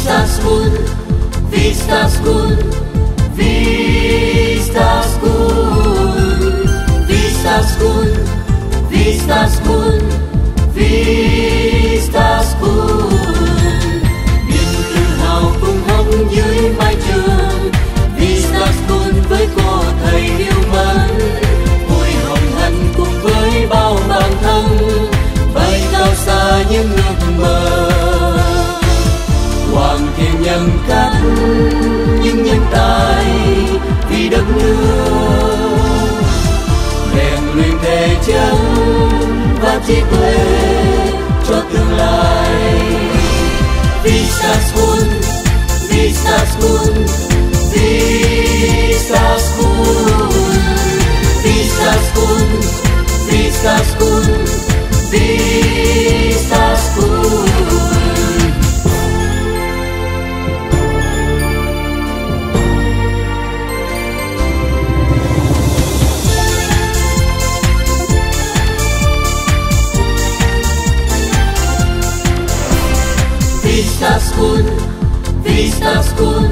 Vista School, Vista School, Vista School, Vista School, Vista School, Vista School. Niềm tự hào cùng học dưới mái trường Vista School với cô thầy yêu mến, vui hồng hạnh cùng với bao bạn thân, bay cao xa những ước mơ. Hoàn thiện nhân cách những nhân tài vì đất nước, rèn luyện thể chất và trí tuệ cho tương lai. Vista School, Vista School, Vista School, Vista School, Vista School, Vista School. Vista School, Vista School,